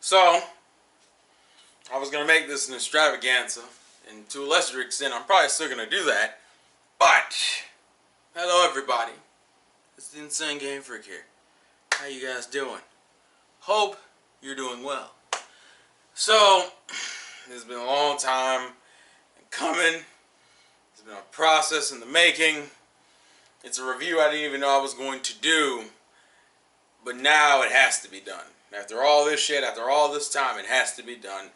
So, I was going to make this an extravaganza, and to a lesser extent, I'm probably still going to do that. But, hello everybody. It's the Insane Game Freak here. How you guys doing? Hope you're doing well. So, it's been a long time coming. It's been a process in the making. It's a review I didn't even know I was going to do, but now it has to be done. After all this shit, after all this time, it has to be done.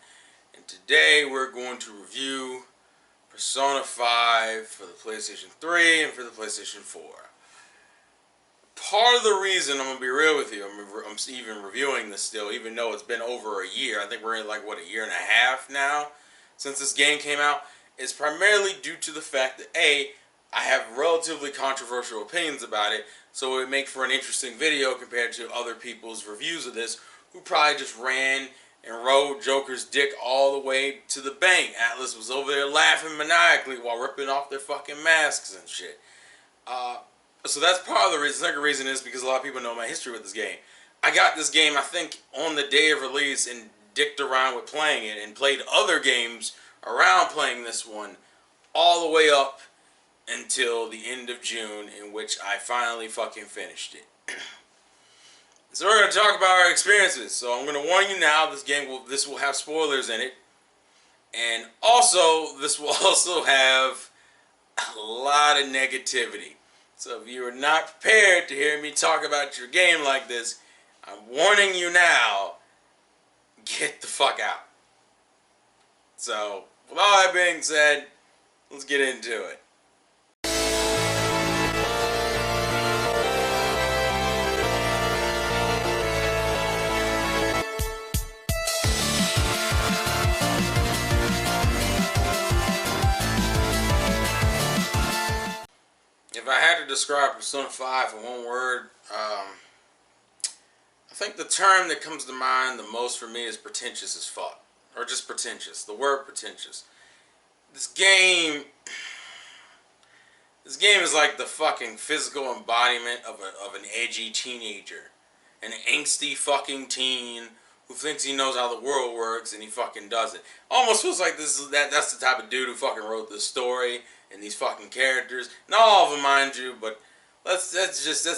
And today we're going to review Persona 5 for the PlayStation 3 and for the PlayStation 4. Part of the reason, I'm going to be real with you, I'm even reviewing this still, even though it's been over a year. I think we're in like, what, a year and a half now since this game came out. Is primarily due to the fact that, A, I have relatively controversial opinions about it, so it would make for an interesting video compared to other people's reviews of this, who probably just ran and rode Joker's dick all the way to the bank. Atlas was over there laughing maniacally while ripping off their fucking masks and shit. So that's part of the reason. The second reason is because a lot of people know my history with this game. I got this game, I think, on the day of release and dicked around with playing it and played other games around playing this one all the way up until the end of June, in which I finally fucking finished it. So we're going to talk about our experiences. So I'm going to warn you now, this will have spoilers in it. And also, this will also have a lot of negativity. So if you are not prepared to hear me talk about your game like this, I'm warning you now, get the fuck out. So, with all that being said, let's get into it. If I had to describe Persona 5 in one word, I think the term that comes to mind the most for me is pretentious as fuck. Or just pretentious. The word pretentious. This game is like the fucking physical embodiment of an edgy teenager. An angsty fucking teen who thinks he knows how the world works and he fucking doesn't. Almost feels like that's the type of dude who fucking wrote this story and these fucking characters. Not all of them, mind you, but let's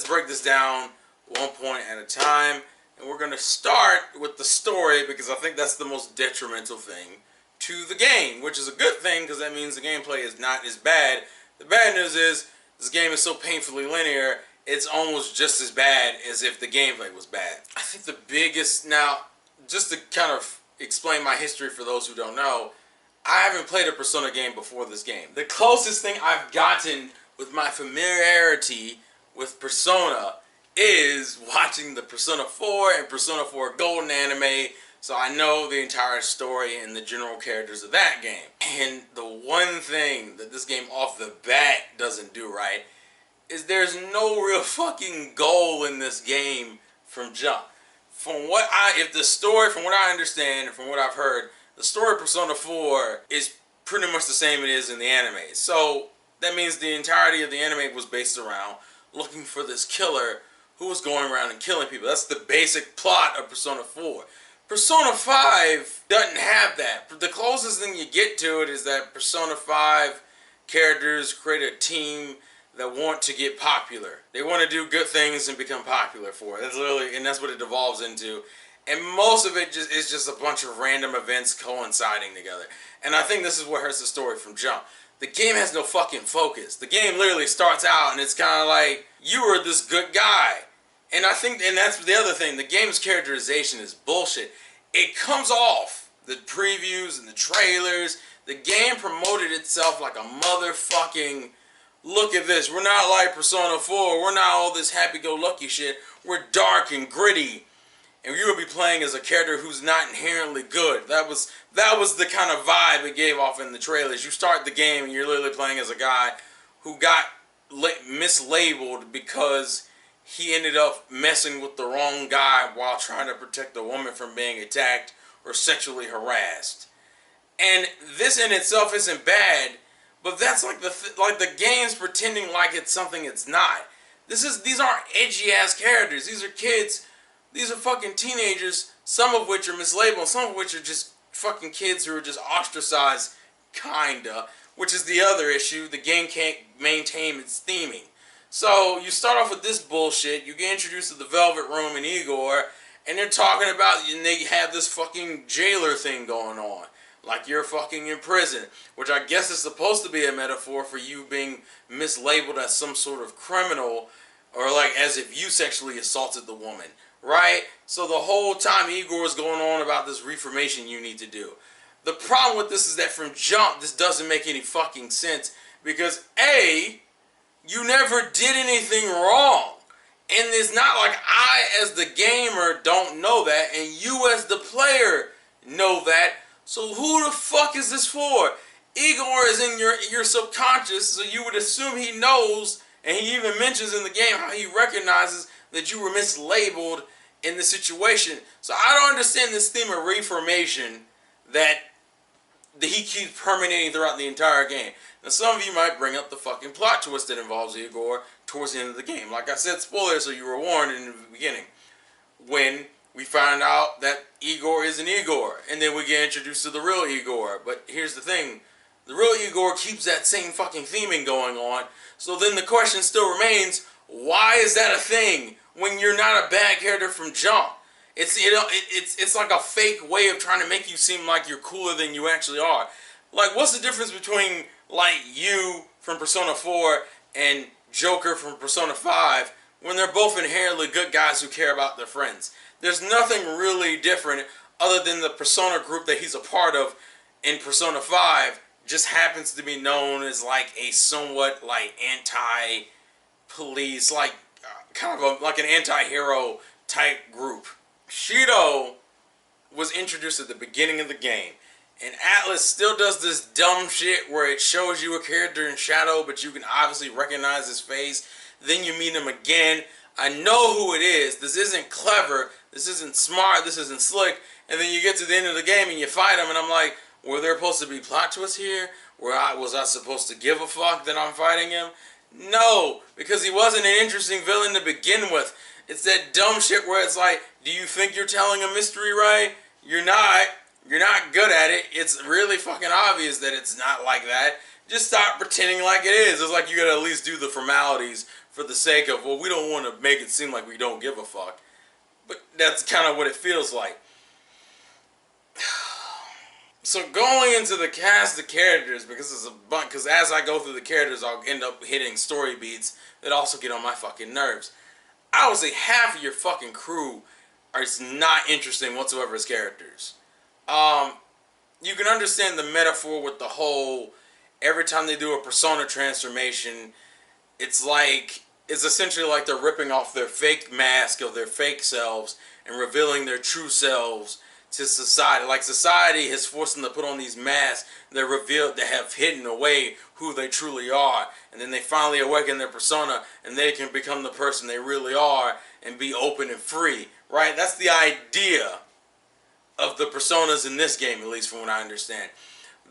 break this down one point at a time. And we're going to start with the story because I think that's the most detrimental thing to the game, which is a good thing because that means the gameplay is not as bad. The bad news is this game is so painfully linear, it's almost just as bad as if the gameplay was bad. I think the biggest, now, just to kind of explain my history for those who don't know, I haven't played a Persona game before this game. The closest thing I've gotten with my familiarity with Persona is watching the Persona 4 and Persona 4 Golden anime, so I know the entire story and the general characters of that game. And the one thing that this game off the bat doesn't do right is there's no real fucking goal in this game from jump. From what I understand and from what I've heard, the story of Persona 4 is pretty much the same it is in the anime. So that means the entirety of the anime was based around looking for this killer who was going around and killing people. That's the basic plot of Persona 4. Persona 5 doesn't have that. The closest thing you get to it is that Persona 5 characters create a team that want to get popular. They want to do good things and become popular for it. That's what it devolves into. And most of it is just a bunch of random events coinciding together. And I think this is what hurts the story from jump. The game has no fucking focus. The game literally starts out and it's kind of like, you are this good guy. And that's the other thing, the game's characterization is bullshit. It comes off, the previews and the trailers, the game promoted itself like a motherfucking, look at this, we're not like Persona 4, we're not all this happy-go-lucky shit, we're dark and gritty. And you will be playing as a character who's not inherently good. That was the kind of vibe it gave off in the trailers. You start the game and you're literally playing as a guy who got mislabeled because he ended up messing with the wrong guy while trying to protect a woman from being attacked or sexually harassed. And this in itself isn't bad, but that's like the game's pretending like it's something it's not. These aren't edgy ass characters. These are kids These are fucking teenagers, some of which are mislabeled, some of which are just fucking kids who are just ostracized, kinda, which is the other issue. The game can't maintain its theming. So you start off with this bullshit, you get introduced to the Velvet Room and Igor, and they're talking about, and they have this fucking jailer thing going on. Like you're fucking in prison, which I guess is supposed to be a metaphor for you being mislabeled as some sort of criminal, or like as if you sexually assaulted the woman, right? So the whole time Igor is going on about this reformation you need to do. The problem with this is that from jump, this doesn't make any fucking sense, because A, you never did anything wrong. And it's not like I, as the gamer, don't know that, and you, as the player, know that. So who the fuck is this for? Igor is in your subconscious, so you would assume he knows, and he even mentions in the game how he recognizes that you were mislabeled in the situation. So I don't understand this theme of reformation that he keeps permeating throughout the entire game. Now, some of you might bring up the fucking plot twist that involves Igor towards the end of the game. Like I said, spoilers, so you were warned in the beginning. When we find out that Igor isn't Igor, and then we get introduced to the real Igor. But here's the thing. The real Igor keeps that same fucking theming going on. So then the question still remains, why is that a thing when you're not a bad character from jump? It's like a fake way of trying to make you seem like you're cooler than you actually are. Like, what's the difference between, like, you from Persona 4 and Joker from Persona 5 when they're both inherently good guys who care about their friends? There's nothing really different other than the Persona group that he's a part of in Persona 5 just happens to be known as, like, a somewhat, like, anti-police, like, kind of like an anti-hero type group. Shido was introduced at the beginning of the game, and Atlas still does this dumb shit where it shows you a character in shadow, but you can obviously recognize his face. Then you meet him again. I know who it is. This isn't clever. This isn't smart. This isn't slick. And then you get to the end of the game and you fight him, and I'm like, were there supposed to be plot twists here? Was I supposed to give a fuck that I'm fighting him? No, because he wasn't an interesting villain to begin with. It's that dumb shit where it's like, do you think you're telling a mystery right? You're not. You're not good at it. It's really fucking obvious that it's not like that. Just stop pretending like it is. It's like you gotta at least do the formalities for the sake of, well, we don't want to make it seem like we don't give a fuck. But that's kind of what it feels like. So going into the cast of characters, because it's a bunch, because as I go through the characters, I'll end up hitting story beats that also get on my fucking nerves. I would say half of your fucking crew is not interesting whatsoever as characters. You can understand the metaphor with the whole, every time they do a persona transformation, it's essentially like they're ripping off their fake mask of their fake selves and revealing their true selves to society. Like society has forced them to put on these masks that have hidden away who they truly are, and then they finally awaken their persona and they can become the person they really are and be open and free, right? That's the idea of the personas in this game, at least from what I understand.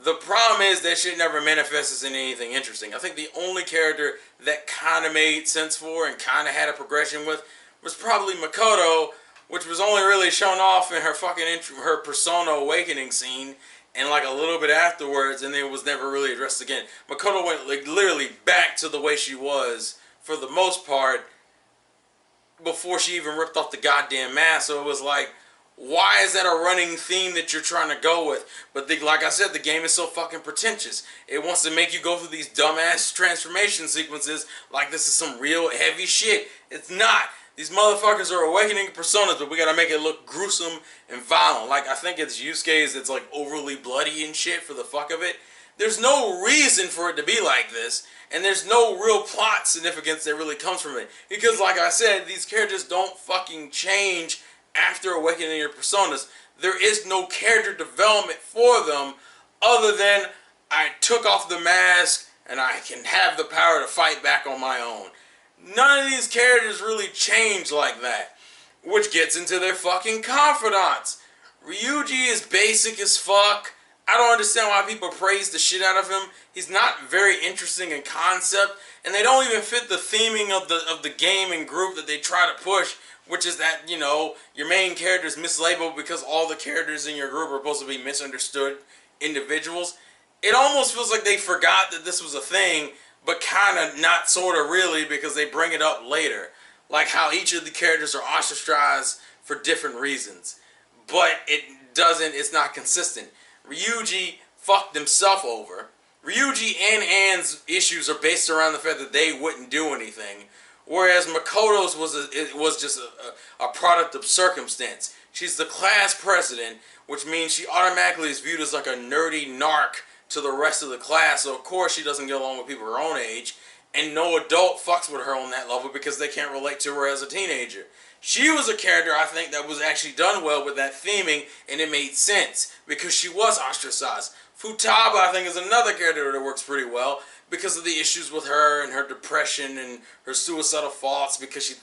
The problem is that shit never manifests in anything interesting. I think the only character that kind of made sense for and kind of had a progression with was probably Makoto, which was only really shown off in her fucking her persona awakening scene and like a little bit afterwards, and then it was never really addressed again. Makoto went like literally back to the way she was for the most part before she even ripped off the goddamn mask. So it was like, why is that a running theme that you're trying to go with? But like I said, the game is so fucking pretentious. It wants to make you go through these dumbass transformation sequences like this is some real heavy shit. It's not. These motherfuckers are awakening personas, but we gotta make it look gruesome and violent. Like, I think it's Yusuke's that's like overly bloody and shit for the fuck of it. There's no reason for it to be like this, and there's no real plot significance that really comes from it. Because like I said, these characters don't fucking change after awakening your personas. There is no character development for them other than I took off the mask and I can have the power to fight back on my own. None of these characters really change like that, which gets into their fucking confidants. Ryuji is basic as fuck. I don't understand why people praise the shit out of him. He's not very interesting in concept, and they don't even fit the theming of the game and group that they try to push, which is that, you know, your main character is mislabeled because all the characters in your group are supposed to be misunderstood individuals. It almost feels like they forgot that this was a thing, but kind of not sort of really, because they bring it up later. Like how each of the characters are ostracized for different reasons. But it's not consistent. Ryuji fucked himself over. Ryuji and Anne's issues are based around the fact that they wouldn't do anything. Whereas Makoto's was just a product of circumstance. She's the class president, which means she automatically is viewed as like a nerdy narc to the rest of the class. So of course she doesn't get along with people her own age. And no adult fucks with her on that level because they can't relate to her as a teenager. She was a character, I think, that was actually done well with that theming, and it made sense because she was ostracized. Futaba, I think, is another character that works pretty well because of the issues with her and her depression and her suicidal thoughts because she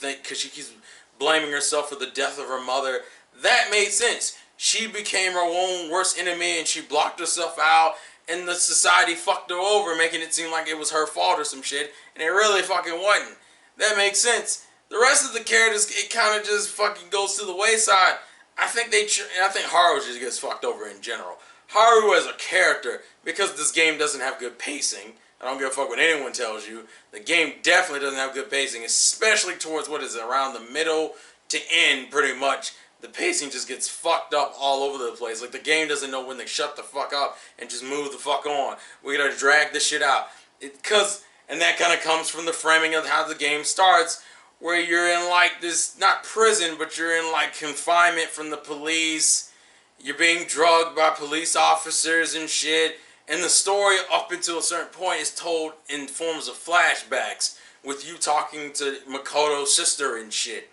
keeps blaming herself for the death of her mother. That made sense. She became her own worst enemy and she blocked herself out, and the society fucked her over, making it seem like it was her fault or some shit, and it really fucking wasn't. That makes sense. The rest of the characters, it kind of just fucking goes to the wayside. I think Haru just gets fucked over in general. Haru as a character, because this game doesn't have good pacing, I don't give a fuck what anyone tells you, the game definitely doesn't have good pacing, especially towards what is it, around the middle to end, pretty much. The pacing just gets fucked up all over the place. Like, the game doesn't know when to shut the fuck up and just move the fuck on. We gotta drag this shit out. And that kind of comes from the framing of how the game starts, where you're in, like, this, not prison, but you're in, like, confinement from the police. You're being drugged by police officers and shit. And the story, up until a certain point, is told in forms of flashbacks, with you talking to Makoto's sister and shit.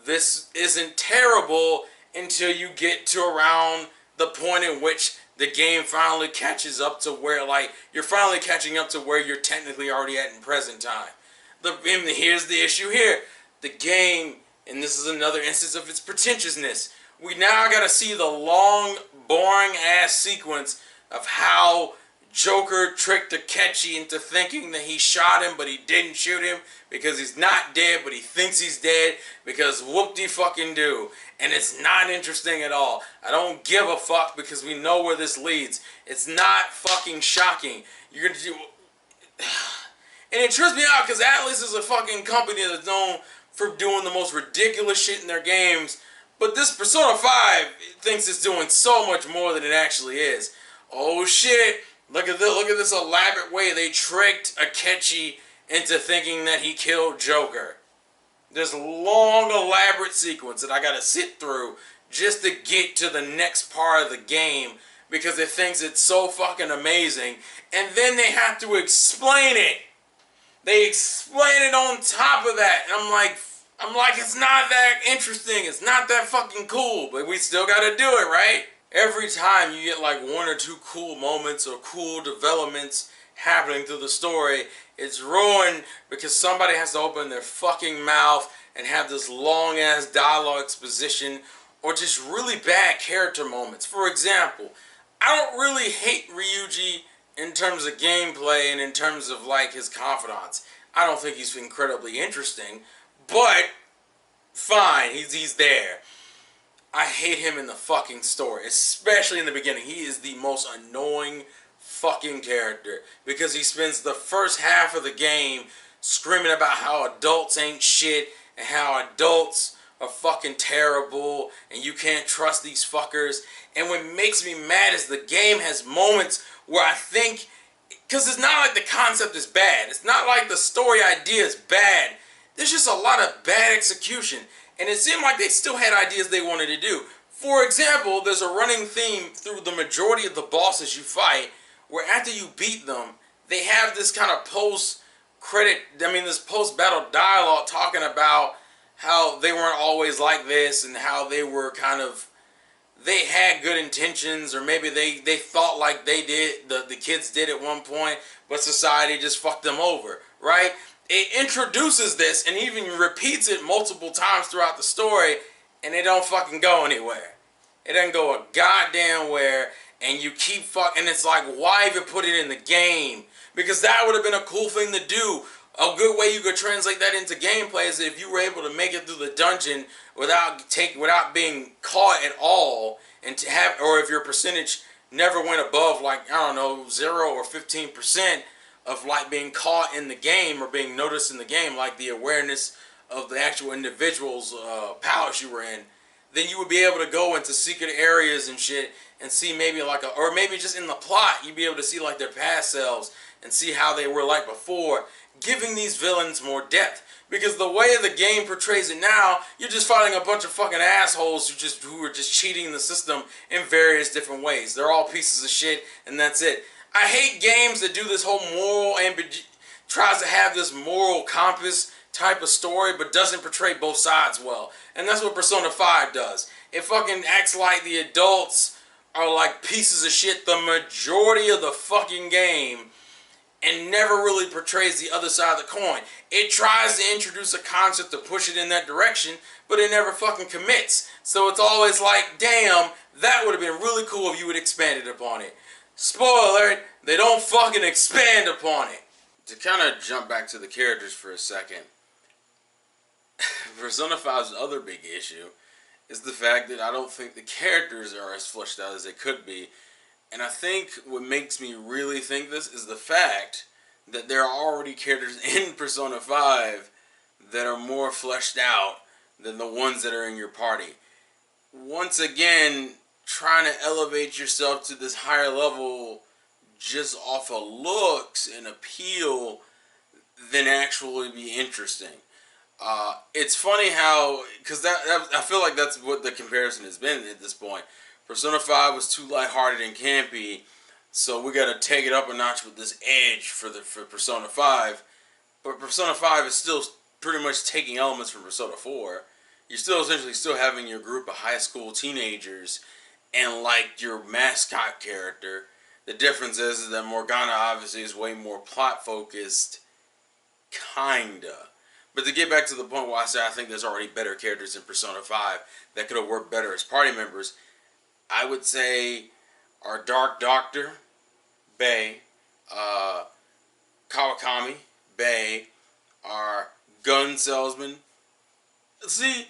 This isn't terrible until you get to around the point in which the game finally catches up to where, like, you're finally catching up to where you're technically already at in present time. And here's the issue here. The game, and this is another instance of its pretentiousness, we now gotta see the long, boring-ass sequence of how Joker tricked Akechi into thinking that he shot him, but he didn't shoot him because he's not dead, but he thinks he's dead because whoop-de-fucking-do. And it's not interesting at all. I don't give a fuck because we know where this leads. It's not fucking shocking. You're gonna do... And it trips me out because Atlas is a fucking company that's known for doing the most ridiculous shit in their games, but this Persona 5 thinks it's doing so much more than it actually is. Oh shit, look at this elaborate way they tricked Akechi into thinking that he killed Joker. This long elaborate sequence that I gotta sit through just to get to the next part of the game because it thinks it's so fucking amazing, and then they have to explain it. They explain it on top of that, and I'm like, it's not that interesting, it's not that fucking cool, but we still gotta do it, right? Every time you get like one or two cool moments or cool developments happening through the story, it's ruined because somebody has to open their fucking mouth and have this long ass dialogue exposition or just really bad character moments. For example, I don't really hate Ryuji in terms of gameplay and in terms of like his confidants. I don't think he's incredibly interesting, but fine, he's there. I hate him in the fucking story, especially in the beginning. He is the most annoying fucking character because he spends the first half of the game screaming about how adults ain't shit and how adults are fucking terrible and you can't trust these fuckers. And what makes me mad is the game has moments where I think, because it's not like the concept is bad, it's not like the story idea is bad, there's just a lot of bad execution, and it seemed like they still had ideas they wanted to do. For example, there's a running theme through the majority of the bosses you fight, where after you beat them, they have this kind of this post-battle dialogue talking about how they weren't always like this, and how they were they had good intentions, or maybe they thought like they did, the kids did at one point, but society just fucked them over, right? It introduces this and even repeats it multiple times throughout the story, and it don't fucking go anywhere. It doesn't go a goddamn where, and you keep and it's like, why even put it in the game? Because that would have been a cool thing to do. A good way you could translate that into gameplay is if you were able to make it through the dungeon without being caught at all, and to have, or if your percentage never went above, like, I don't know, 0 or 15% of like being caught in the game or being noticed in the game, like the awareness of the actual individual's palace you were in, then you would be able to go into secret areas and shit and see maybe like a, or maybe just in the plot you'd be able to see like their past selves and see how they were like before, giving these villains more depth. Because the way the game portrays it now, you're just fighting a bunch of fucking assholes who are just cheating the system in various different ways. They're all pieces of shit, and that's it. I hate games that do this whole tries to have this moral compass type of story, but doesn't portray both sides well. And that's what Persona 5 does. It fucking acts like the adults are like pieces of shit the majority of the fucking game, and never really portrays the other side of the coin. It tries to introduce a concept to push it in that direction, but it never fucking commits. So it's always like, damn, that would have been really cool if you had expanded upon it. Spoiler alert, they don't fucking expand upon it. To kind of jump back to the characters for a second, Persona 5's other big issue is the fact that I don't think the characters are as fleshed out as they could be. And I think what makes me really think this is the fact that there are already characters in Persona 5 that are more fleshed out than the ones that are in your party. Once again, trying to elevate yourself to this higher level just off of looks and appeal than actually be interesting. It's funny how, because I feel like that's what the comparison has been at this point. Persona 5 was too lighthearted and campy, so we got to take it up a notch with this edge for Persona 5. But Persona 5 is still pretty much taking elements from Persona 4. You're still essentially still having your group of high school teenagers and like your mascot character. The difference is that Morgana obviously is way more plot focused, kinda. But to get back to the point where I say I think there's already better characters in Persona 5 that could have worked better as party members, I would say our Dark Doctor, Bay, Kawakami, Bay, our gun salesman. See,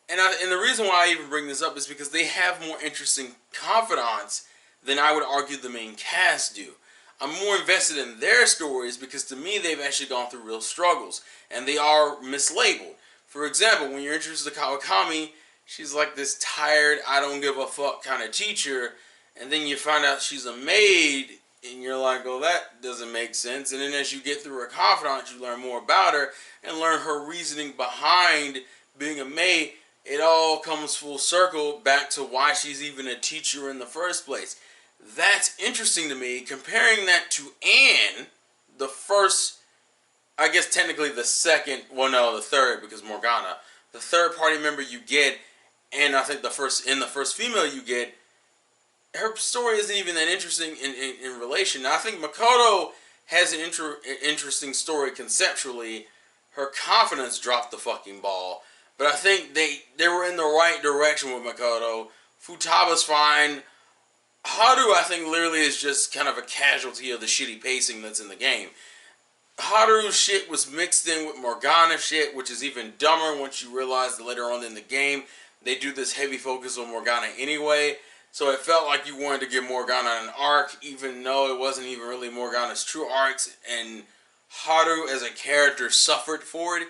and the reason why I even bring this up is because they have more interesting confidants than I would argue the main cast do. I'm more invested in their stories because to me they've actually gone through real struggles and they are mislabeled. For example, when you're introduced to Kawakami, she's like this tired, I don't give a fuck kind of teacher, and then you find out she's a maid and you're like, oh, that doesn't make sense. And then as you get through her confidant, you learn more about her and learn her reasoning behind being a maid. It all comes full circle back to why she's even a teacher in the first place. That's interesting to me, comparing that to Anne, the first, I guess technically the second, well no, the third, because Morgana, the third party member you get, and I think the first female you get, her story isn't even that interesting in relation. Now, I think Makoto has an interesting story conceptually. Her confidence dropped the fucking ball, but I think they were in the right direction with Makoto. Futaba's fine. Haru, I think, literally is just kind of a casualty of the shitty pacing that's in the game. Haru's shit was mixed in with Morgana shit, which is even dumber once you realize that later on in the game, they do this heavy focus on Morgana anyway. So it felt like you wanted to give Morgana an arc, even though it wasn't even really Morgana's true arcs. And Haru as a character suffered for it,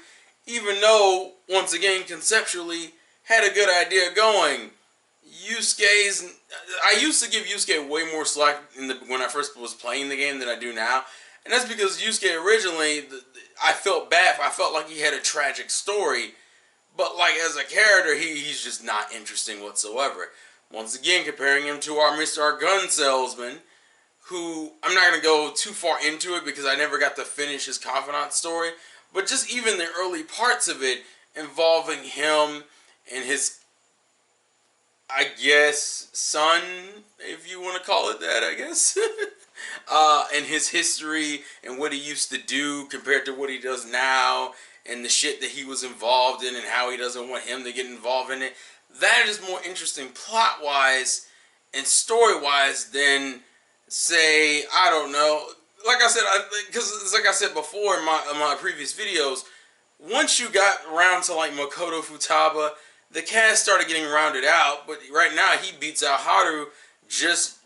even though, once again, conceptually, had a good idea going. I used to give Yusuke way more slack when I first was playing the game than I do now. And that's because Yusuke originally, I felt bad. I felt like he had a tragic story. But like as a character, he's just not interesting whatsoever. Once again, comparing him to our Mr. Gun Salesman, who, I'm not going to go too far into it because I never got to finish his confidant story. But just even the early parts of it involving him and his, I guess, son, if you want to call it that, I guess. And his history and what he used to do compared to what he does now. And the shit that he was involved in and how he doesn't want him to get involved in it. That is more interesting plot-wise and story-wise than, say, I don't know, like I said, because like I said before in my previous videos, once you got around to like Makoto Futaba, the cast started getting rounded out. But right now he beats out Haru just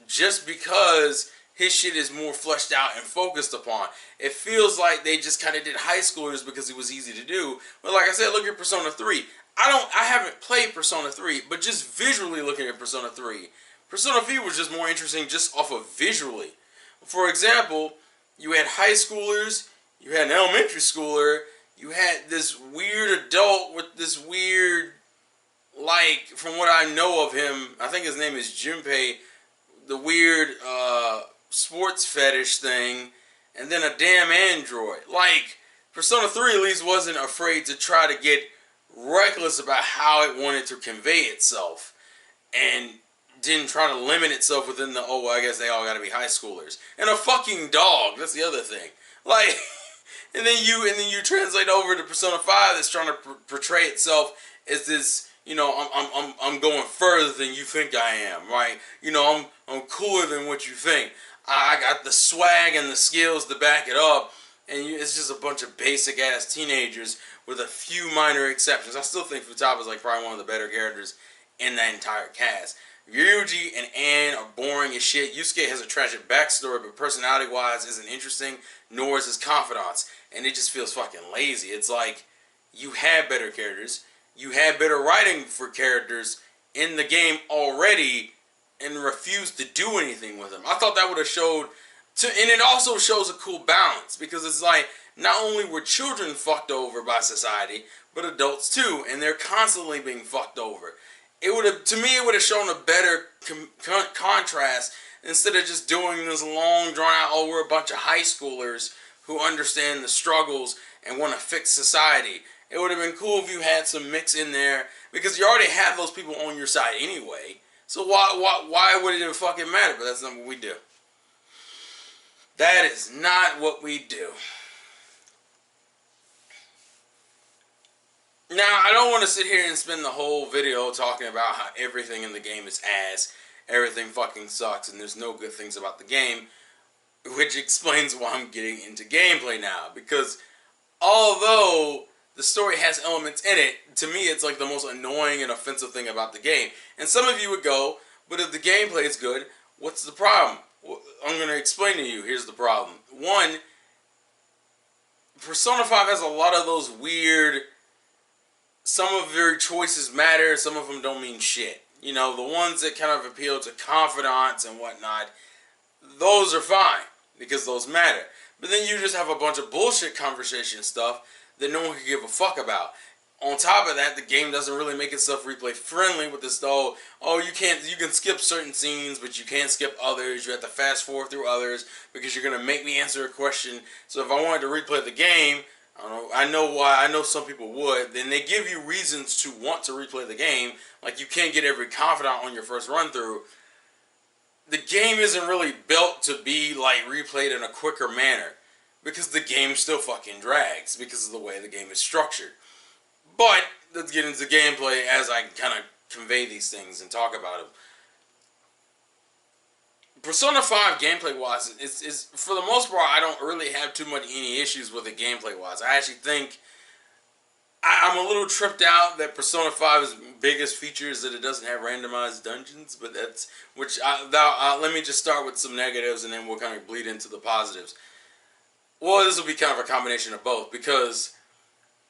because his shit is more fleshed out and focused upon. It feels like they just kind of did high schoolers because it was easy to do. But like I said, look at Persona 3. I haven't played Persona 3, but just visually looking at Persona 3, Persona 3 was just more interesting just off of visually. For example, you had high schoolers, you had an elementary schooler, you had this weird adult with this weird, like, from what I know of him, I think his name is Junpei, the weird sports fetish thing, and then a damn android. Like, Persona 3 at least wasn't afraid to try to get reckless about how it wanted to convey itself, and didn't try to limit itself within the, oh, well, I guess they all gotta be high schoolers. And a fucking dog, that's the other thing. Like, and then you translate over to Persona 5 that's trying to portray itself as this, you know, I'm going further than you think I am, right? You know, I'm cooler than what you think. I got the swag and the skills to back it up, and it's just a bunch of basic ass teenagers with a few minor exceptions. I still think Futaba's like probably one of the better characters in that entire cast. Ryuji and Anne are boring as shit. Yusuke has a tragic backstory, but personality-wise isn't interesting, nor is his confidants. And it just feels fucking lazy. It's like, you had better characters, you had better writing for characters in the game already, and refused to do anything with them. I thought that would have showed, and it also shows a cool balance, because it's like, not only were children fucked over by society, but adults too, and they're constantly being fucked over. It would have, to me, it would have shown a better contrast instead of just doing this long, drawn out, oh, we're a bunch of high schoolers who understand the struggles and want to fix society. It would have been cool if you had some mix in there, because you already have those people on your side anyway. So why would it even fucking matter? But that's not what we do. That is not what we do. Now, I don't want to sit here and spend the whole video talking about how everything in the game is ass, everything fucking sucks, and there's no good things about the game, which explains why I'm getting into gameplay now. Because although the story has elements in it, to me it's like the most annoying and offensive thing about the game. And some of you would go, but if the gameplay is good, what's the problem? Well, I'm going to explain to you. Here's the problem. One, Persona 5 has a lot of those weird, some of their choices matter, some of them don't mean shit. You know, the ones that kind of appeal to confidants and whatnot, those are fine, because those matter. But then you just have a bunch of bullshit conversation stuff that no one can give a fuck about. On top of that, the game doesn't really make itself replay friendly with this though, oh, you can skip certain scenes, but you can't skip others. You have to fast forward through others because you're gonna make me answer a question. So if I wanted to replay the game, I know why. I know some people would. Then they give you reasons to want to replay the game. Like, you can't get every confidant on your first run through. The game isn't really built to be like replayed in a quicker manner, because the game still fucking drags because of the way the game is structured. But let's get into gameplay as I kind of convey these things and talk about them. Persona 5 gameplay-wise is for the most part, I don't really have too much any issues with it gameplay-wise. I actually think I'm a little tripped out that Persona 5's biggest feature is that it doesn't have randomized dungeons, but that's let me just start with some negatives and then we'll kind of bleed into the positives. Well, this will be kind of a combination of both, because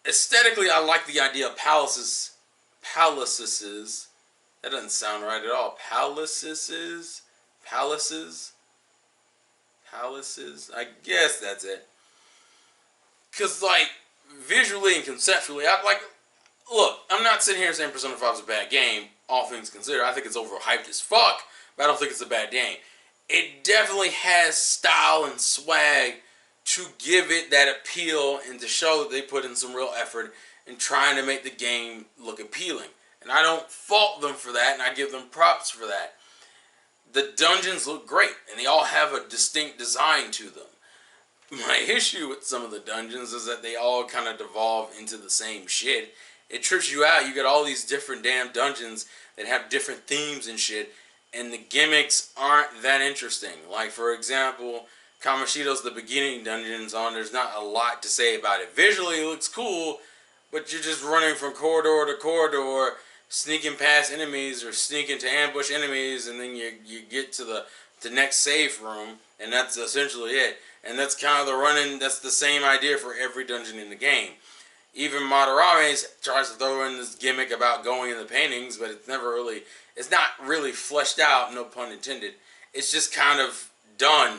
aesthetically, I like the idea of palaces. Palaces. That doesn't sound right at all. Palaces. I guess that's it. Because, like, visually and conceptually, look, I'm not sitting here saying Persona 5 is a bad game, all things considered. I think it's overhyped as fuck, but I don't think it's a bad game. It definitely has style and swag to give it that appeal and to show that they put in some real effort in trying to make the game look appealing. And I don't fault them for that, and I give them props for that. The dungeons look great, and they all have a distinct design to them. My issue with some of the dungeons is that they all kind of devolve into the same shit. It trips you out. You got all these different damn dungeons that have different themes and shit, and the gimmicks aren't that interesting. Like, for example, Kamoshida's the beginning dungeons on. There's not a lot to say about it. Visually, it looks cool, but you're just running from corridor to corridor, sneaking past enemies or sneaking to ambush enemies, and then you get to the next safe room, and that's essentially it. And that's kind of the running. That's the same idea for every dungeon in the game. Even Madarame tries to throw in this gimmick about going in the paintings, but it's not really fleshed out, no pun intended. It's just kind of done.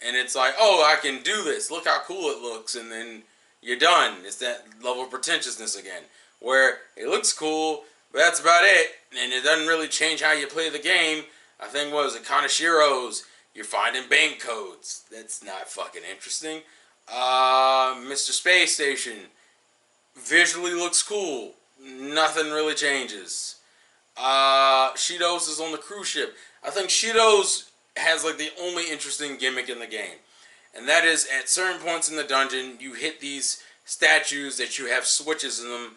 And it's like, oh, I can do this. Look how cool it looks. And then you're done. It's that level of pretentiousness again. Where it looks cool, but that's about it. And it doesn't really change how you play the game. I think, what was it, Kanashiro's, you're finding bank codes. That's not fucking interesting. Mr. Space Station, visually looks cool. Nothing really changes. Shido's is on the cruise ship. I think Shido's has like the only interesting gimmick in the game. And that is, at certain points in the dungeon, you hit these statues that you have switches in them,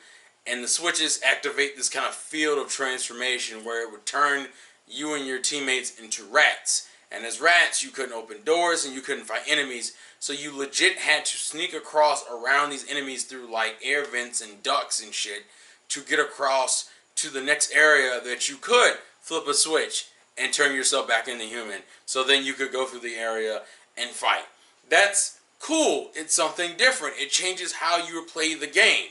and the switches activate this kind of field of transformation where it would turn you and your teammates into rats. And as rats, you couldn't open doors and you couldn't fight enemies, so you legit had to sneak across around these enemies through like air vents and ducts and shit to get across to the next area that you could flip a switch and turn yourself back into human. So then you could go through the area and fight. That's cool. It's something different. It changes how you play the game.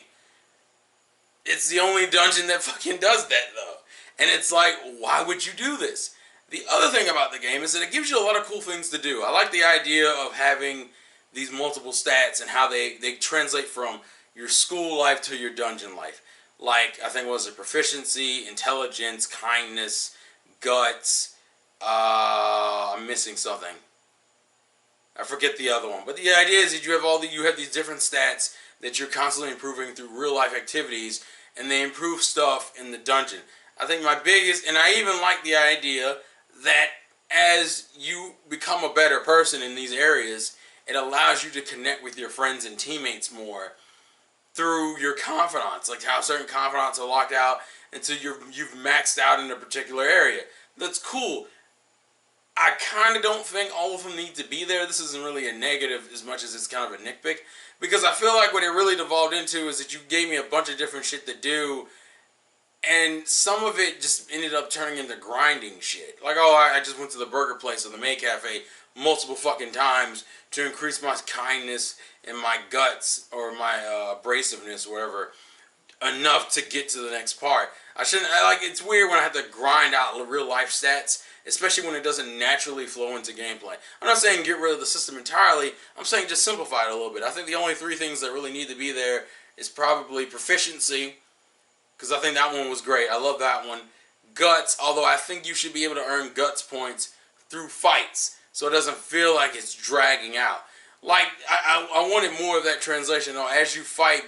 It's the only dungeon that fucking does that, though. And it's like, why would you do this? The other thing about the game is that it gives you a lot of cool things to do. I like the idea of having these multiple stats and how they translate from your school life to your dungeon life. Like, I think, what was it, proficiency, intelligence, kindness, guts. I'm missing something. I forget the other one. But the idea is that you have these different stats that you're constantly improving through real life activities, and they improve stuff in the dungeon. I think my biggest, and I even like the idea that as you become a better person in these areas, it allows you to connect with your friends and teammates more through your confidants, like how certain confidants are locked out until you've maxed out in a particular area. That's cool. I kind of don't think all of them need to be there. This isn't really a negative as much as it's kind of a nitpick, because I feel like what it really devolved into is that you gave me a bunch of different shit to do, and some of it just ended up turning into grinding shit. Like, oh, I just went to the burger place or the May Cafe multiple fucking times to increase my kindness and my guts or my abrasiveness or whatever enough to get to the next part. It's weird when I have to grind out real life stats, especially when it doesn't naturally flow into gameplay. I'm not saying get rid of the system entirely. I'm saying just simplify it a little bit. I think the only three things that really need to be there is probably proficiency, because I think that one was great. I love that one. Guts, although I think you should be able to earn guts points through fights, so it doesn't feel like it's dragging out. Like, I wanted more of that translation. As you fight,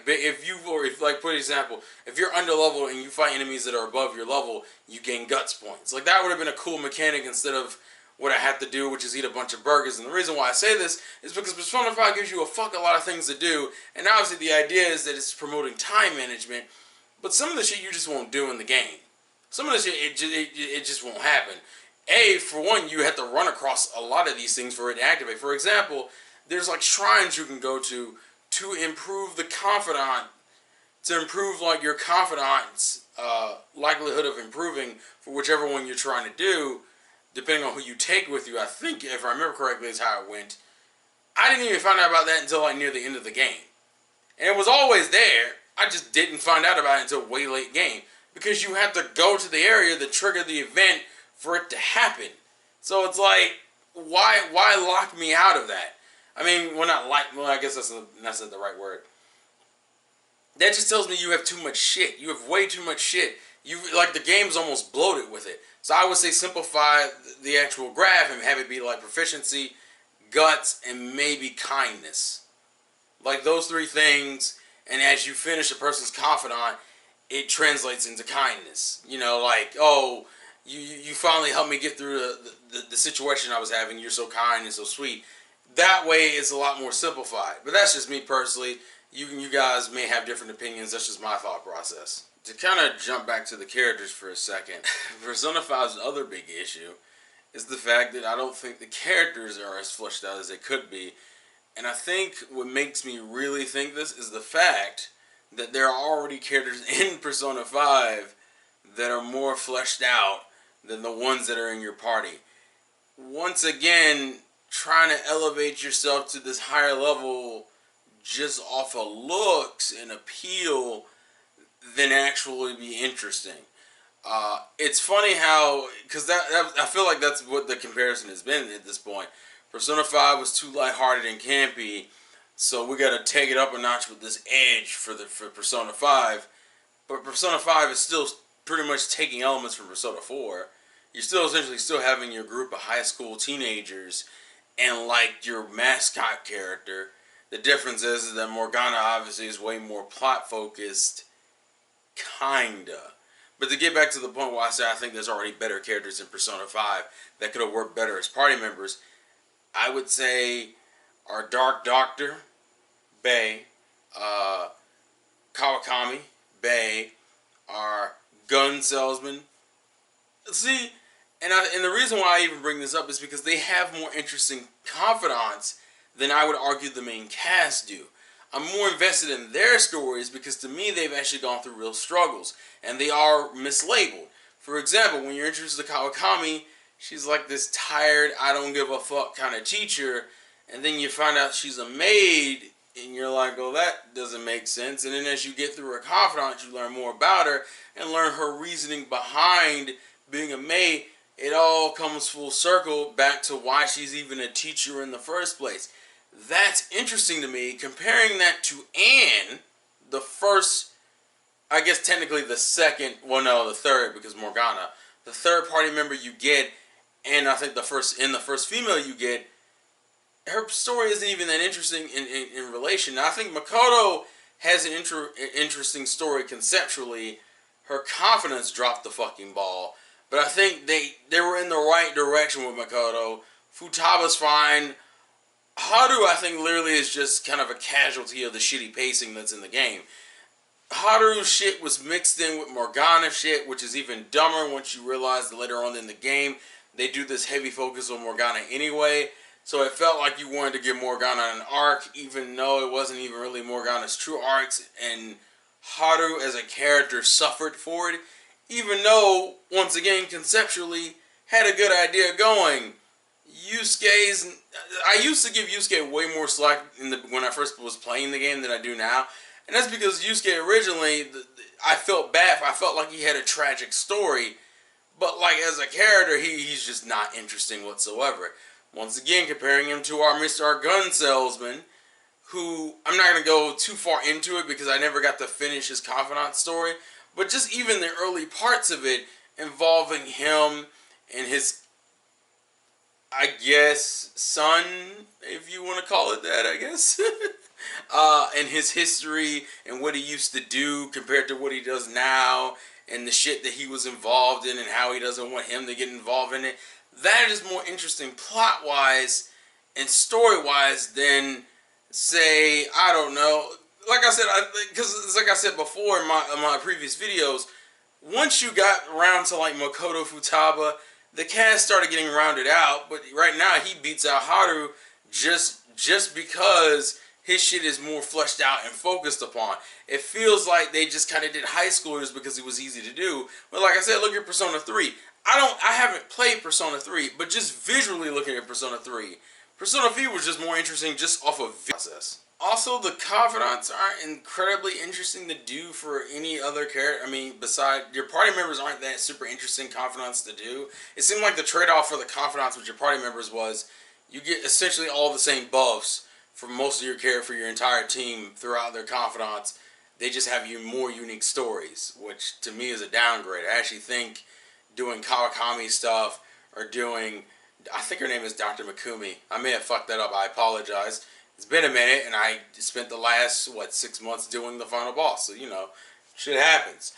like, for example, if you're under level and you fight enemies that are above your level, you gain guts points. Like, that would have been a cool mechanic instead of what I have to do, which is eat a bunch of burgers. And the reason why I say this is because Persona 5 gives you a lot of things to do, and obviously the idea is that it's promoting time management, but some of the shit you just won't do in the game. Some of the shit, it just won't happen. For one, you have to run across a lot of these things for it to activate. For example, there's like shrines you can go to improve the confidant, to improve like your confidant's likelihood of improving for whichever one you're trying to do, depending on who you take with you. I think, if I remember correctly, is how it went. I didn't even find out about that until like near the end of the game. And it was always there. I just didn't find out about it until way late game, because you have to go to the area that triggered the event for it to happen. So it's like, why lock me out of that? I mean, I guess that's not the right word. That just tells me you have too much shit. You have way too much shit. The game's almost bloated with it. So I would say simplify the actual graph and have it be like proficiency, guts, and maybe kindness. Like those three things, and as you finish a person's confidant, it translates into kindness. You know, like, oh, you finally helped me get through the situation I was having. You're so kind and so sweet. That way, it's a lot more simplified. But that's just me personally. You guys may have different opinions. That's just my thought process. To kind of jump back to the characters for a second, Persona 5's other big issue is the fact that I don't think the characters are as fleshed out as they could be. And I think what makes me really think this is the fact that there are already characters in Persona 5 that are more fleshed out than the ones that are in your party. Once again, trying to elevate yourself to this higher level just off of looks and appeal than actually be interesting. It's funny how, because I feel like that's what the comparison has been at this point. Persona 5 was too lighthearted and campy, so we got to take it up a notch with this edge for Persona 5. But Persona 5 is still pretty much taking elements from Persona 4. You're still essentially still having your group of high school teenagers and like your mascot character. The difference is that Morgana obviously is way more plot focused, kinda. But to get back to the point where I say I think there's already better characters in Persona 5 that could have worked better as party members, I would say our Dark Doctor, Bay, Kawakami, Bay, our gun salesman. See, and the reason why I even bring this up is because they have more interesting confidants than I would argue the main cast do. I'm more invested in their stories because to me they've actually gone through real struggles and they are mislabeled. For example, when you're introduced to Kawakami, she's like this tired, I don't give a fuck kind of teacher, and then you find out she's a maid and you're like, oh, that doesn't make sense. And then as you get through her confidant, you learn more about her and learn her reasoning behind being a maid. It all comes full circle back to why she's even a teacher in the first place. That's interesting to me, comparing that to Anne, the first, I guess technically the second, well no, the third, because Morgana, the third party member you get, and I think the first female you get, her story isn't even that interesting in relation. Now, I think Makoto has an interesting story conceptually. Her confidence dropped the fucking ball, but I think they were in the right direction with Makoto. Futaba's fine. Haru, I think, literally is just kind of a casualty of the shitty pacing that's in the game. Haru's shit was mixed in with Morgana shit, which is even dumber once you realize that later on in the game, they do this heavy focus on Morgana anyway. So it felt like you wanted to give Morgana an arc, even though it wasn't even really Morgana's true arcs. And Haru as a character suffered for it, even though, once again, conceptually, had a good idea going. I used to give Yusuke way more slack when I first was playing the game than I do now. And that's because Yusuke originally, I felt bad. I felt like he had a tragic story. But like as a character, he's just not interesting whatsoever. Once again, comparing him to our Mr. Gun Salesman, who, I'm not going to go too far into it because I never got to finish his confidant story. But just even the early parts of it involving him and his, I guess, son, if you want to call it that, I guess. And his history and what he used to do compared to what he does now and the shit that he was involved in and how he doesn't want him to get involved in it. That is more interesting plot-wise and story-wise than, say, I don't know. Like I said, because like I said before in my previous videos, once you got around to like Makoto Futaba, the cast started getting rounded out, but right now he beats out Haru just because his shit is more fleshed out and focused upon. It feels like they just kind of did high schoolers because it was easy to do. But like I said, look at Persona 3. I haven't played Persona 3, but just visually looking at Persona 3, Persona 3 was just more interesting just off of process. Also, the confidants aren't incredibly interesting to do for any other character. I mean, besides, your party members aren't that super interesting confidants to do. It seemed like the trade-off for the confidants with your party members was you get essentially all the same buffs for most of your character, for your entire team throughout their confidants. They just have more unique stories, which to me is a downgrade. I actually think doing Kawakami stuff or doing, I think her name is Dr. Mikumi. I may have fucked that up. I apologize. It's been a minute, and I spent the last, 6 months doing the final boss. So, you know, shit happens.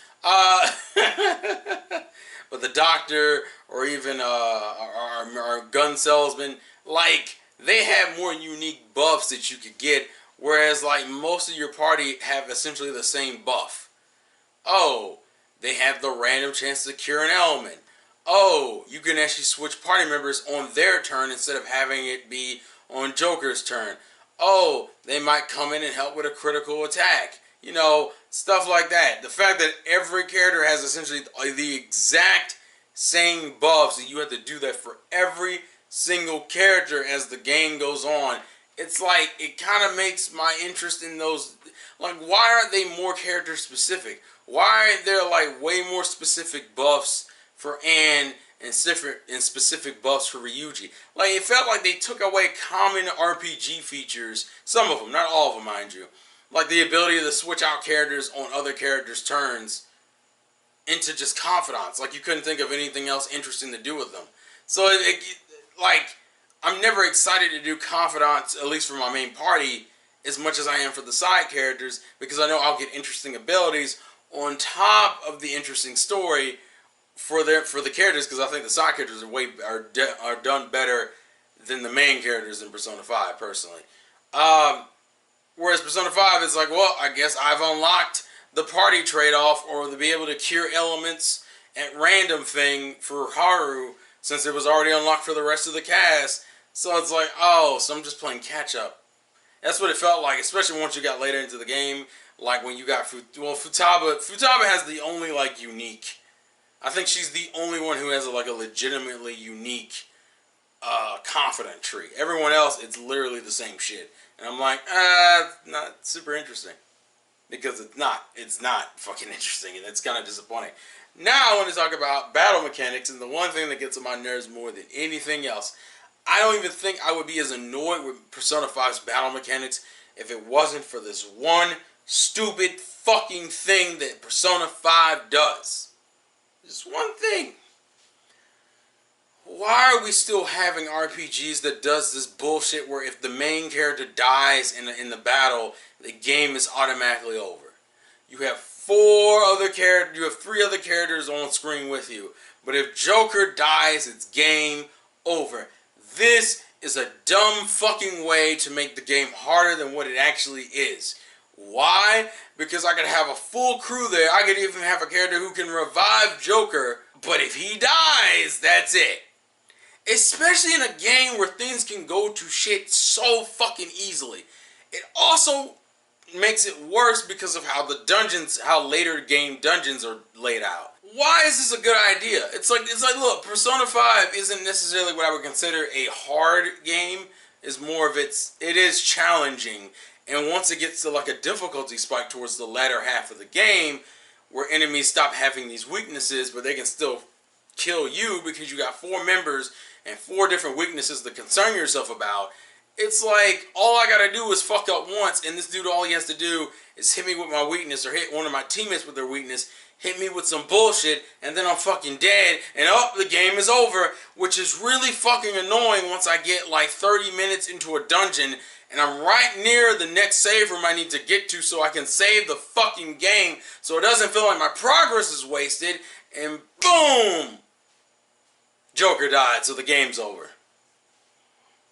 But the doctor, or even our gun salesman, like, they have more unique buffs that you could get, whereas, like, most of your party have essentially the same buff. Oh, they have the random chance to cure an element. oh, you can actually switch party members on their turn instead of having it be on Joker's turn. Oh, they might come in and help with a critical attack. You know, stuff like that. The fact that every character has essentially the exact same buffs, and you have to do that for every single character as the game goes on. It's like, it kind of makes my interest in those, like, why aren't they more character specific? Why aren't there like way more specific buffs for Anne and specific buffs for Ryuji? Like, it felt like they took away common RPG features, some of them, not all of them, mind you. Like the ability to switch out characters on other characters' turns into just confidants. Like, you couldn't think of anything else interesting to do with them. So, like, I'm never excited to do confidants, at least for my main party, as much as I am for the side characters, because I know I'll get interesting abilities on top of the interesting story for the characters, because I think the side characters are done better than the main characters in Persona 5, personally. Whereas Persona 5 is like, well, I guess I've unlocked the party trade-off, or to be able to cure elements at random thing for Haru, since it was already unlocked for the rest of the cast. So it's like, oh, so I'm just playing catch-up. That's what it felt like, especially once you got later into the game. Like when you got Futaba. Futaba has the only, like, unique. I think she's the only one who has a legitimately unique confident tree. Everyone else, it's literally the same shit. And I'm like, not super interesting. Because it's not fucking interesting, and it's kind of disappointing. Now I want to talk about battle mechanics, and the one thing that gets on my nerves more than anything else. I don't even think I would be as annoyed with Persona 5's battle mechanics if it wasn't for this one stupid fucking thing that Persona 5 does. Just one thing. Why are we still having RPGs that does this bullshit where if the main character dies in the battle, the game is automatically over? You have you have 3 other characters on screen with you, but if Joker dies, it's game over. This is a dumb fucking way to make the game harder than what it actually is. Why? Because I could have a full crew there. I could even have a character who can revive Joker, but if he dies, that's it. Especially in a game where things can go to shit so fucking easily. It also makes it worse because of how later game dungeons are laid out. Why is this a good idea? It's like, look, Persona 5 isn't necessarily what I would consider a hard game. It's more of it is challenging. And once it gets to like a difficulty spike towards the latter half of the game, where enemies stop having these weaknesses, but they can still kill you because you got 4 members and 4 different weaknesses to concern yourself about. It's like, all I gotta do is fuck up once, and this dude, all he has to do is hit me with my weakness, or hit one of my teammates with their weakness, hit me with some bullshit, and then I'm fucking dead, and the game is over, which is really fucking annoying once I get like 30 minutes into a dungeon, and I'm right near the next save room I need to get to so I can save the fucking game, so it doesn't feel like my progress is wasted, and boom! Joker died, so the game's over.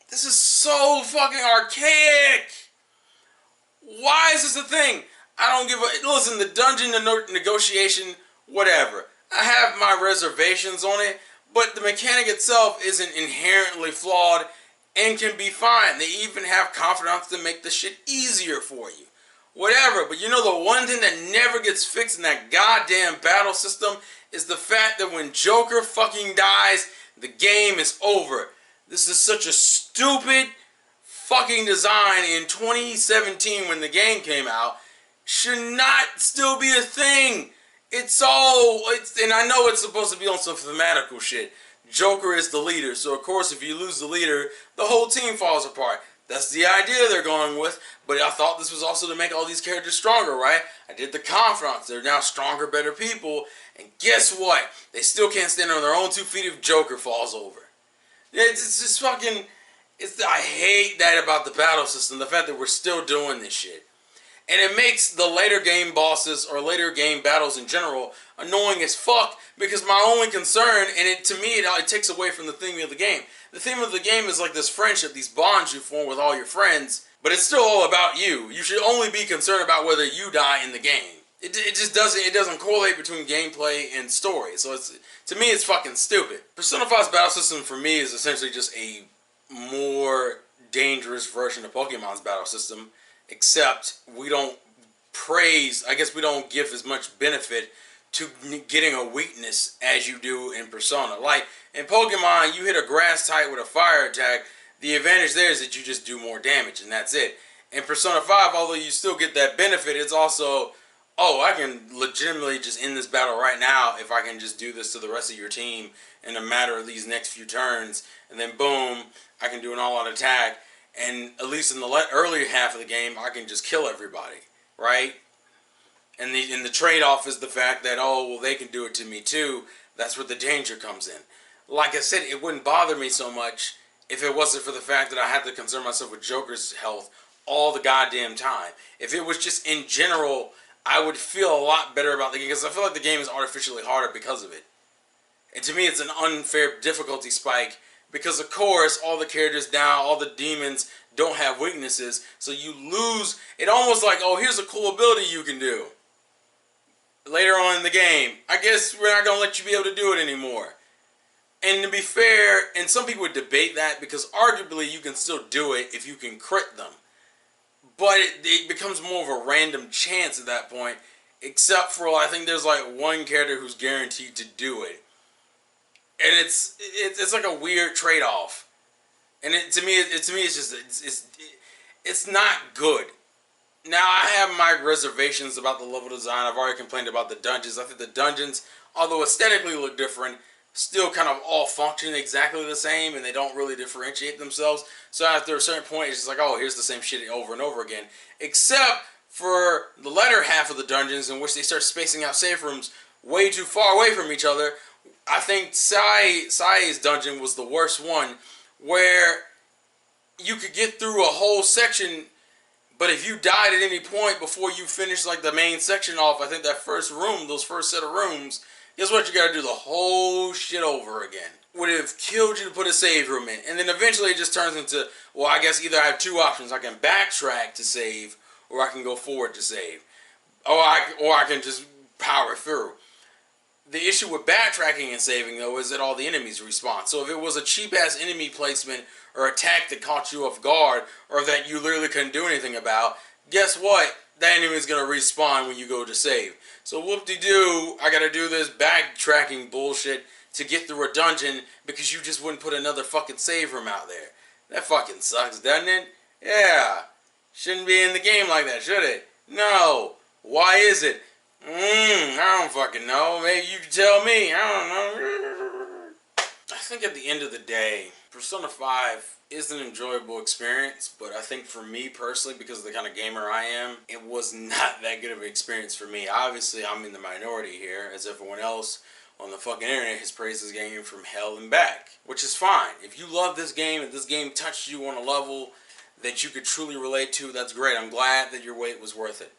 This is so fucking archaic! Why is this a thing? I don't give a... Listen, the dungeon negotiation, whatever. I have my reservations on it, but the mechanic itself isn't inherently flawed and can be fine. They even have confidants to make the shit easier for you. Whatever, but you know the one thing that never gets fixed in that goddamn battle system is the fact that when Joker fucking dies, the game is over. This is such a stupid fucking design in 2017 when the game came out. Should not still be a thing. And I know it's supposed to be on some thematical shit. Joker is the leader, so of course if you lose the leader, the whole team falls apart. That's the idea they're going with, but I thought this was also to make all these characters stronger, right? I did the confronts. They're now stronger, better people, and guess what? They still can't stand on their own 2 feet if Joker falls over. It's just fucking... I hate that about the battle system, the fact that we're still doing this shit. And it makes the later game bosses, or later game battles in general, annoying as fuck, because my only concern, and to me it takes away from the theme of the game. The theme of the game is like this friendship, these bonds you form with all your friends, but it's still all about you. You should only be concerned about whether you die in the game. it just doesn't correlate between gameplay and story. So to me it's fucking stupid. Persona 5's battle system for me is essentially just a more dangerous version of Pokemon's battle system, except we don't we don't give as much benefit to getting a weakness as you do in Persona. Like in Pokemon, you hit a grass type with a fire attack. The advantage there is that you just do more damage, and that's it. In Persona 5, although you still get that benefit, it's also, oh, I can legitimately just end this battle right now if I can just do this to the rest of your team in a matter of these next few turns, and then boom, I can do an all-out attack, and at least in the earlier half of the game, I can just kill everybody, right? And the trade-off is the fact that, oh, well, they can do it to me too. That's where the danger comes in. Like I said, it wouldn't bother me so much if it wasn't for the fact that I had to concern myself with Joker's health all the goddamn time. If it was just in general, I would feel a lot better about the game, because I feel like the game is artificially harder because of it. And to me, it's an unfair difficulty spike, because of course, all the characters now, all the demons don't have weaknesses, so you lose. It almost like, oh, here's a cool ability you can do later on in the game. I guess we're not going to let you be able to do it anymore. And to be fair, and some people would debate that, because arguably you can still do it if you can crit them. But it becomes more of a random chance at that point, except for, I think there's like one character who's guaranteed to do it. And it's like a weird trade-off. And to me it's just it's not good. Now, I have my reservations about the level design. I've already complained about the dungeons. I think the dungeons, although aesthetically look different, still kind of all function exactly the same, and they don't really differentiate themselves. So after a certain point, it's just like, oh, here's the same shit over and over again. Except for the latter half of the dungeons, in which they start spacing out safe rooms way too far away from each other. I think Sai's dungeon was the worst one, where you could get through a whole section, but if you died at any point before you finished like the main section off, I think that first room, those first set of rooms, guess what? You gotta do the whole shit over again. Would have killed you to put a save room in. And then eventually it just turns into, well, I guess either I have two options. I can backtrack to save, or I can go forward to save. Or I can just power through. The issue with backtracking and saving, though, is that all the enemies respawn. So if it was a cheap-ass enemy placement or attack that caught you off guard, or that you literally couldn't do anything about, guess what? That enemy is going to respawn when you go to save. So whoop-de-doo, I got to do this backtracking bullshit to get through a dungeon because you just wouldn't put another fucking save room out there. That fucking sucks, doesn't it? Yeah. Shouldn't be in the game like that, should it? No. Why is it? I don't fucking know. Maybe you can tell me. I don't know. I think at the end of the day, Persona 5 is an enjoyable experience, but I think for me personally, because of the kind of gamer I am, it was not that good of an experience for me. Obviously, I'm in the minority here, as everyone else on the fucking internet has praised this game from hell and back, which is fine. If you love this game, and this game touched you on a level that you could truly relate to, that's great. I'm glad that your wait was worth it.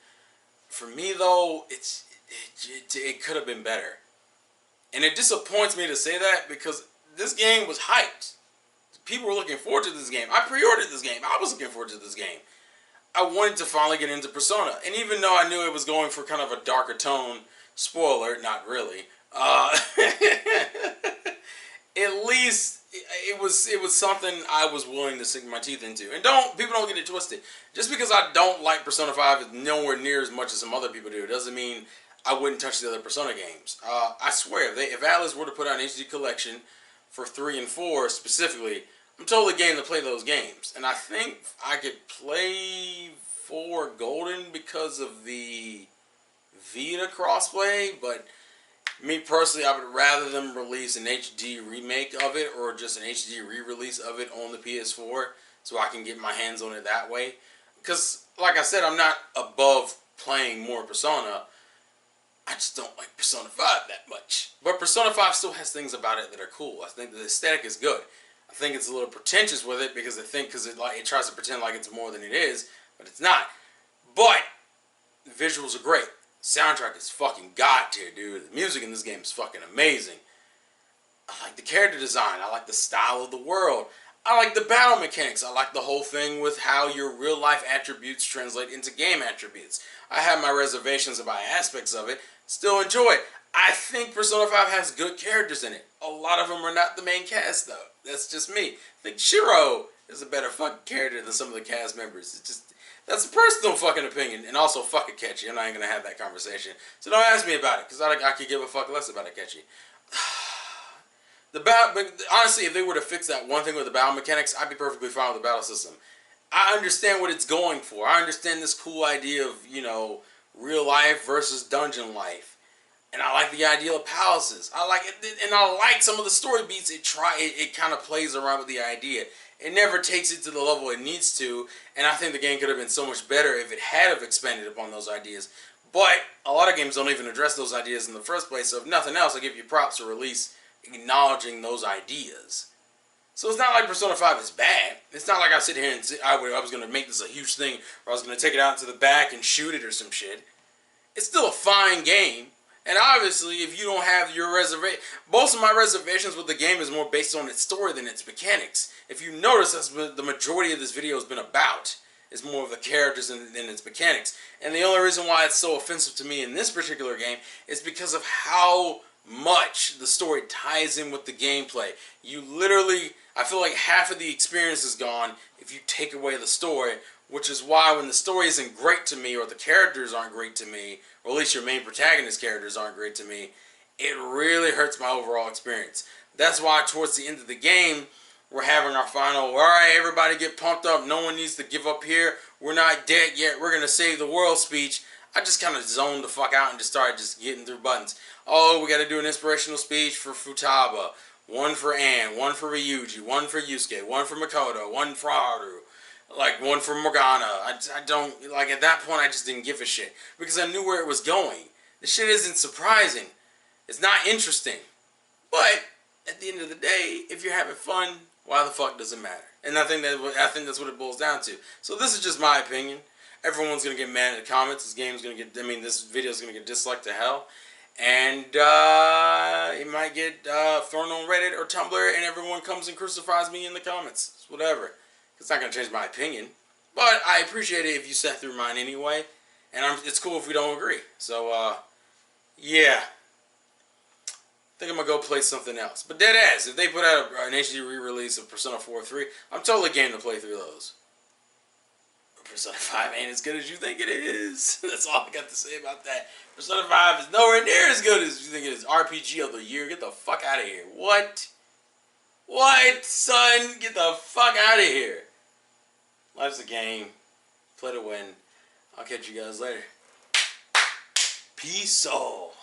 For me, though, it could have been better. And it disappoints me to say that, because this game was hyped. People were looking forward to this game. I pre-ordered this game. I was looking forward to this game. I wanted to finally get into Persona. And even though I knew it was going for kind of a darker tone, spoiler, not really, at least it was something I was willing to sink my teeth into. And people don't get it twisted. Just because I don't like Persona 5 nowhere near as much as some other people do, it doesn't mean I wouldn't touch the other Persona games. I swear, if Atlas were to put out an HD collection for 3 and 4 specifically, I'm totally game to play those games. And I think I could play 4 Golden because of the Vita crossplay, but me personally, I would rather them release an HD remake of it, or just an HD re-release of it on the PS4, so I can get my hands on it that way. Because, like I said, I'm not above playing more Persona. I just don't like Persona 5 that much. But Persona 5 still has things about it that are cool. I think the aesthetic is good. I think it's a little pretentious with it, because it tries to pretend like it's more than it is, but it's not. But the visuals are great. Soundtrack is fucking god tier, dude. The music in this game is fucking amazing. I like the character design. I like the style of the world. I like the battle mechanics. I like the whole thing with how your real life attributes translate into game attributes. I have my reservations about aspects of it. Still enjoy it. I think Persona 5 has good characters in it. A lot of them are not the main cast though. That's just me. I think Shiro is a better fucking character than some of the cast members. It's just, that's a personal fucking opinion. And also, fuck Akechi. I'm not even gonna have that conversation. So don't ask me about it, because I could give a fuck less about Akechi. But honestly, if they were to fix that one thing with the battle mechanics, I'd be perfectly fine with the battle system. I understand what it's going for. I understand this cool idea of, you know, real life versus dungeon life. And I like the idea of palaces. I like it, and I like some of the story beats. It kind of plays around with the idea. It never takes it to the level it needs to, and I think the game could have been so much better if it had have expanded upon those ideas. But a lot of games don't even address those ideas in the first place, so if nothing else, I give you props to release acknowledging those ideas. So it's not like Persona 5 is bad. It's not like I sit here and I was going to make this a huge thing, or I was going to take it out into the back and shoot it or some shit. It's still a fine game. And obviously, if you don't have your reservation, most of my reservations with the game is more based on its story than its mechanics. If you notice, that's what the majority of this video has been about. Is more of the characters than its mechanics. And the only reason why it's so offensive to me in this particular game is because of how much the story ties in with the gameplay. You literally, I feel like half of the experience is gone if you take away the story, which is why when the story isn't great to me, or the characters aren't great to me, or at least your main protagonist characters aren't great to me, it really hurts my overall experience. That's why towards the end of the game, we're having our final, alright, everybody get pumped up, no one needs to give up here, we're not dead yet, we're going to save the world speech. I just kind of zoned the fuck out and just started just getting through buttons. Oh, we got to do an inspirational speech for Futaba, one for Anne, one for Ryuji, one for Yusuke, one for Makoto, one for Haru, like one for Morgana. I don't, like at that point I just didn't give a shit because I knew where it was going. The shit isn't surprising. It's not interesting. But at the end of the day, if you're having fun, why the fuck does it matter? And I think that's what it boils down to. So this is just my opinion. Everyone's gonna get mad in the comments. This game's gonna get, this video's gonna get disliked to hell. And it might get thrown on Reddit or Tumblr, and everyone comes and crucifies me in the comments. It's whatever. It's not going to change my opinion. But I appreciate it if you sat through mine anyway. And it's cool if we don't agree. So, yeah. I think I'm going to go play something else. But dead ass, if they put out an HD re-release of Persona 4 3, I'm totally game to play through those. Persona 5 ain't as good as you think it is. That's all I got to say about that. Persona 5 is nowhere near as good as you think it is. RPG of the year. Get the fuck out of here. What? What, son? Get the fuck out of here. Life's a game. Play to win. I'll catch you guys later. Peace all.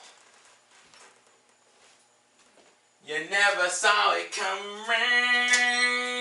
You never saw it come round.